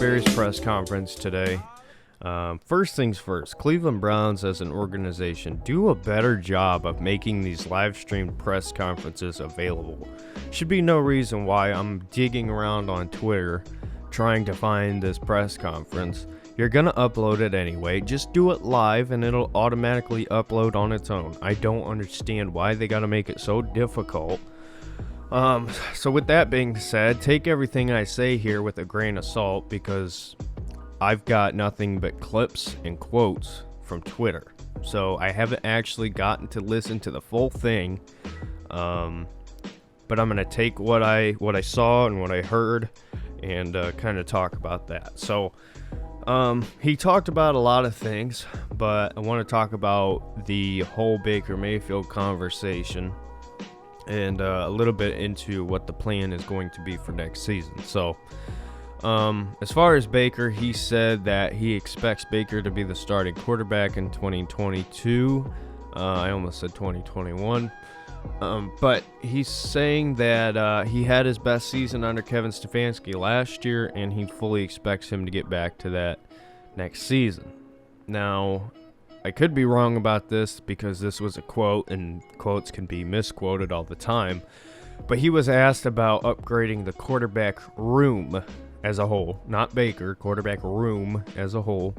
Berry's press conference today. First things first, Cleveland Browns as an organization do a better job of making these live streamed press conferences available. Should be no reason why I'm digging around on Twitter trying to find this press conference. You're gonna upload it anyway. Just do it live and it'll automatically upload on its own. I don't understand why they gotta make it so difficult. So with that being said, take everything I say here with a grain of salt because I've got nothing but clips and quotes from Twitter. So I haven't actually gotten to listen to the full thing. But I'm going to take what I saw and what I heard and kind of talk about that. So he talked about a lot of things, but I want to talk about the whole Baker Mayfield conversation and a little bit into what the plan is going to be for next season. So as far as Baker, he said that he expects Baker to be the starting quarterback in 2022. I almost said 2021. But he's saying that he had his best season under Kevin Stefanski last year, and he fully expects him to get back to that next season. Now, I could be wrong about this because this was a quote, and quotes can be misquoted all the time. But he was asked about upgrading the quarterback room as a whole, not Baker, quarterback room as a whole.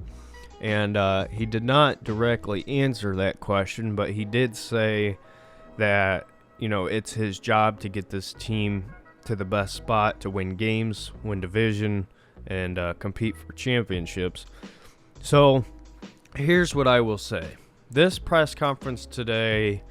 And he did not directly answer that question, but he did say that, you know, it's his job to get this team to the best spot to win games, win division, and compete for championships. So here's what I will say. This press conference today,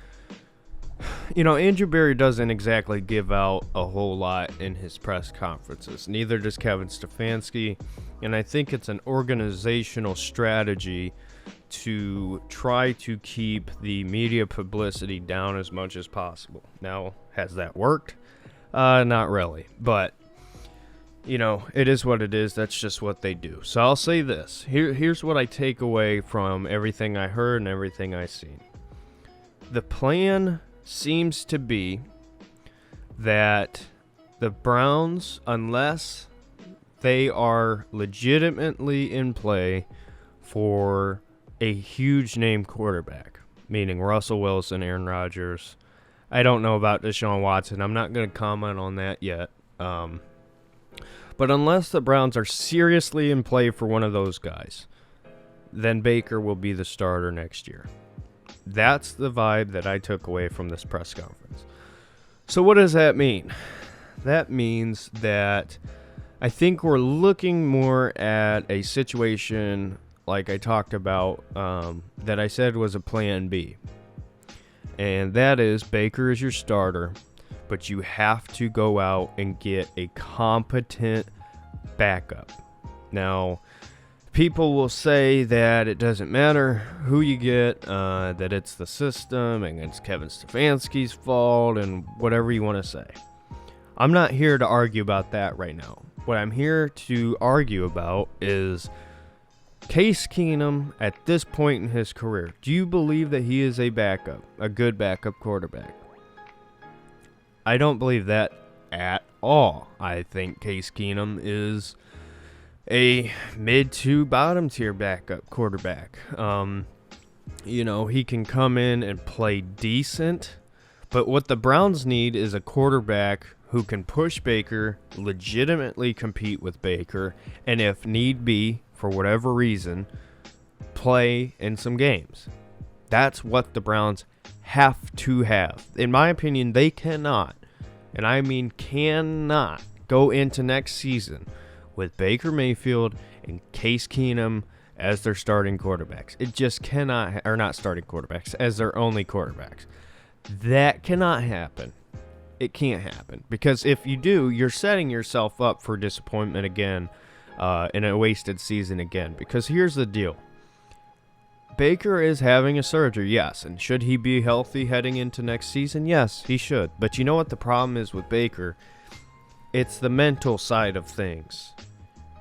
you know, Andrew Berry doesn't exactly give out a whole lot in his press conferences. Neither does Kevin Stefanski. And I think it's an organizational strategy to try to keep the media publicity down as much as possible. Now, has that worked? Not really. But, you know, it is what it is. That's just what they do. So I'll say this. Here's what I take away from everything I heard and everything I seen. The plan seems to be that the Browns, unless they are legitimately in play for a huge name quarterback, meaning Russell Wilson, Aaron Rodgers. I don't know about Deshaun Watson. I'm not going to comment on that yet. But unless the Browns are seriously in play for one of those guys, then Baker will be the starter next year. That's the vibe that I took away from this press conference. So what does that mean? That means that I think we're looking more at a situation like I talked about that I said was a plan B. And that is Baker is your starter, but you have to go out and get a competent backup. Now, people will say that it doesn't matter who you get, that it's the system and it's Kevin Stefanski's fault and whatever you want to say. I'm not here to argue about that right now. What I'm here to argue about is Case Keenum at this point in his career. Do you believe that he is a backup, a good backup quarterback? I don't believe that at all. I think Case Keenum is a mid to bottom tier backup quarterback. You know, he can come in and play decent, but what the Browns need is a quarterback who can push Baker, legitimately compete with Baker, and if need be, for whatever reason, play in some games. That's what the Browns have to have. In my opinion, they cannot, and I mean cannot, go into next season with Baker Mayfield and Case Keenum as their starting quarterbacks. It just cannot, or not starting quarterbacks, as their only quarterbacks. That cannot happen. It can't happen. Because if you do, you're setting yourself up for disappointment again, in a wasted season again. Because here's the deal. Baker is having a surgery, yes. And should he be healthy heading into next season? Yes, he should. But you know what the problem is with Baker? It's the mental side of things.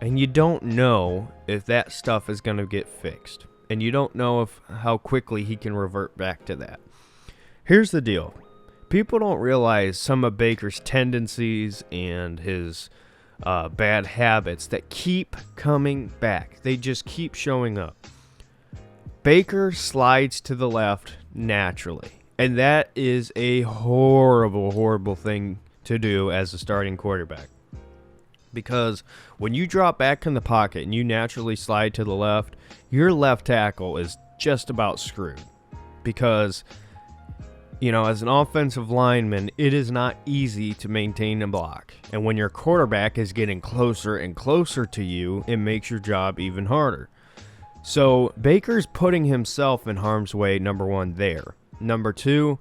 And you don't know if that stuff is going to get fixed. And you don't know how quickly he can revert back to that. Here's the deal. People don't realize some of Baker's tendencies and his bad habits that keep coming back. They just keep showing up. Baker slides to the left naturally, and that is a horrible, horrible thing to do as a starting quarterback. Because when you drop back in the pocket and you naturally slide to the left, your left tackle is just about screwed. Because, as an offensive lineman, it is not easy to maintain a block. And when your quarterback is getting closer and closer to you, it makes your job even harder. So Baker's putting himself in harm's way, number one, there. Number two,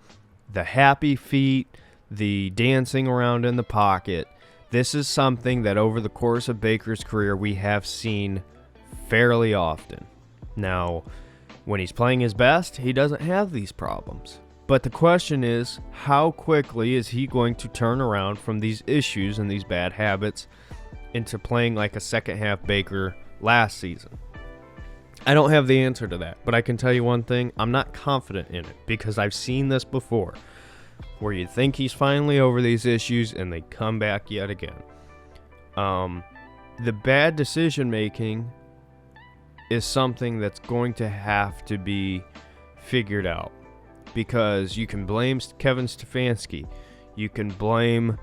the happy feet, the dancing around in the pocket. This is something that over the course of Baker's career we have seen fairly often. Now, when he's playing his best, he doesn't have these problems. But the question is, how quickly is he going to turn around from these issues and these bad habits into playing like a second half Baker last season? I don't have the answer to that, but I can tell you one thing, I'm not confident in it because I've seen this before, where you think he's finally over these issues and they come back yet again. The bad decision making is something that's going to have to be figured out, because you can blame Kevin Stefanski, you can blame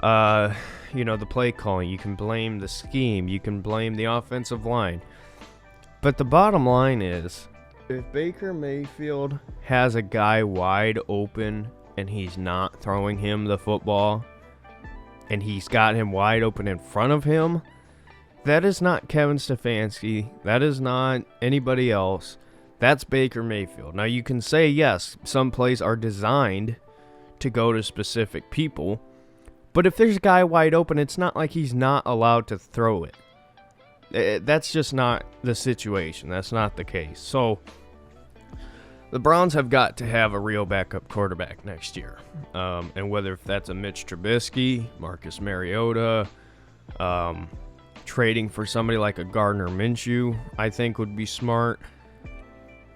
the play calling, you can blame the scheme, you can blame the offensive line. But the bottom line is, if Baker Mayfield has a guy wide open and he's not throwing him the football, and he's got him wide open in front of him, that is not Kevin Stefanski. That is not anybody else. That's Baker Mayfield. Now, you can say, yes, some plays are designed to go to specific people, but if there's a guy wide open, it's not like he's not allowed to throw it. That's just not the situation. That's not the case. So the Browns have got to have a real backup quarterback next year. And whether if that's a Mitch Trubisky, Marcus Mariota, trading for somebody like a Gardner Minshew, I think would be smart.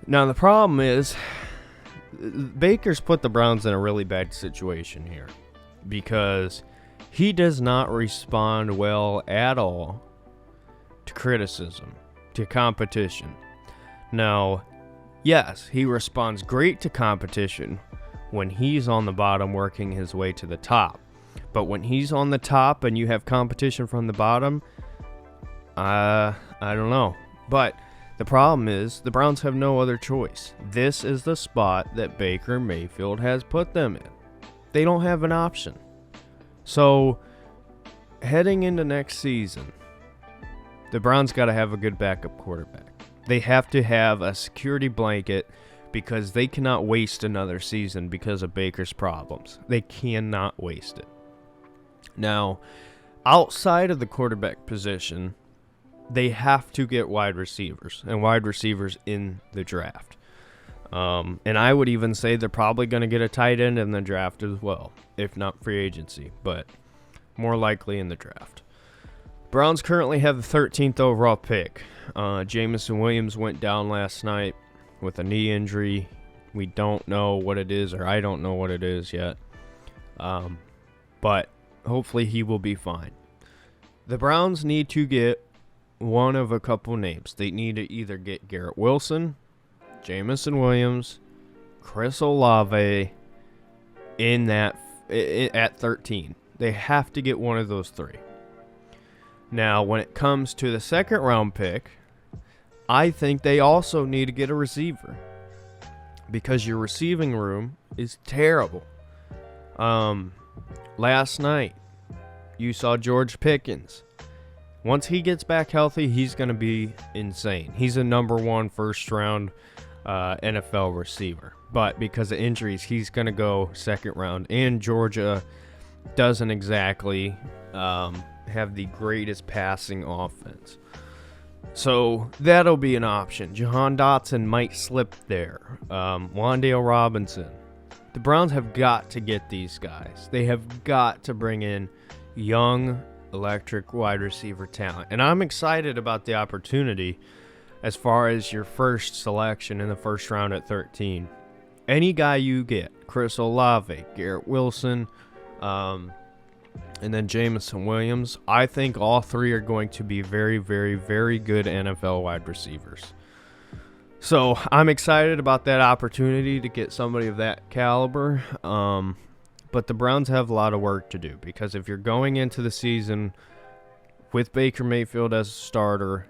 Now, the problem is Baker's put the Browns in a really bad situation here because he does not respond well at all to criticism, to competition. Now, yes, he responds great to competition when he's on the bottom working his way to the top. But when he's on the top and you have competition from the bottom, I don't know. But the problem is the Browns have no other choice. This is the spot that Baker Mayfield has put them in. They don't have an option. So, heading into next season, the Browns got to have a good backup quarterback. They have to have a security blanket because they cannot waste another season because of Baker's problems. They cannot waste it. Now, outside of the quarterback position, they have to get wide receivers in the draft. And I would even say they're probably going to get a tight end in the draft as well, if not free agency, but more likely in the draft. Browns currently have the 13th overall pick. Jameson Williams went down last night with a knee injury. We don't know what it is, or I don't know what it is yet. But hopefully he will be fine. The Browns need to get one of a couple names. They need to either get Garrett Wilson, Jameson Williams, Chris Olave at 13. They have to get one of those three. Now, when it comes to the second round pick, I think they also need to get a receiver because your receiving room is terrible. Last night, you saw George Pickens. Once he gets back healthy, he's going to be insane. He's a number one first round NFL receiver. But because of injuries, he's going to go second round. And Georgia doesn't exactly have the greatest passing offense. So that'll be an option. Jahan Dotson might slip there. Wan'Dale Robinson. The Browns have got to get these guys. They have got to bring in young, electric wide receiver talent. And I'm excited about the opportunity as far as your first selection in the first round at 13. Any guy you get, Chris Olave, Garrett Wilson, and then Jameson Williams. I think all three are going to be very, very, very good NFL wide receivers. So I'm excited about that opportunity to get somebody of that caliber. But the Browns have a lot of work to do, because if you're going into the season with Baker Mayfield as a starter,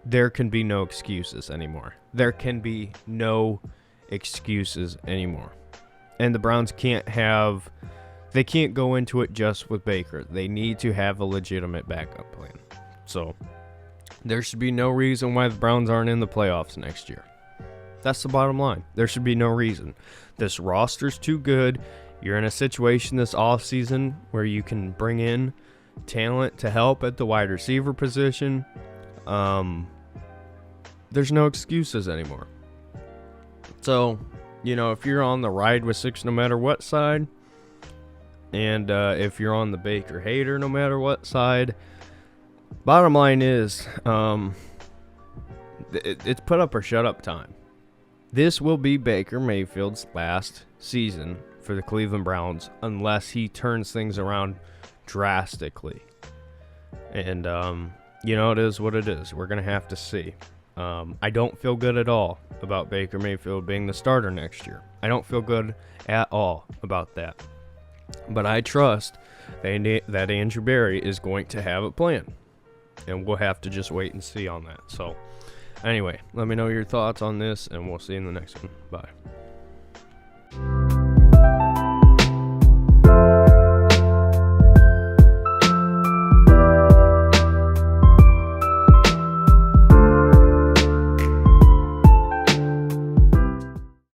there can be no excuses anymore. There can be no excuses anymore. And the Browns can't go into it just with Baker. They need to have a legitimate backup plan. So there should be no reason why the Browns aren't in the playoffs next year. That's the bottom line. There should be no reason. This roster's too good. You're in a situation this offseason where you can bring in talent to help at the wide receiver position. There's no excuses anymore. So, if you're on the ride with six no matter what side, and if you're on the Baker hater no matter what side, bottom line is it's put up or shut up time. This will be Baker Mayfield's last season for the Cleveland Browns unless he turns things around drastically. And, it is what it is. We're going to have to see. I don't feel good at all about Baker Mayfield being the starter next year. I don't feel good at all about that. But I trust that Andrew Berry is going to have a plan. And we'll have to just wait and see on that. So, anyway, let me know your thoughts on this, and we'll see you in the next one. Bye.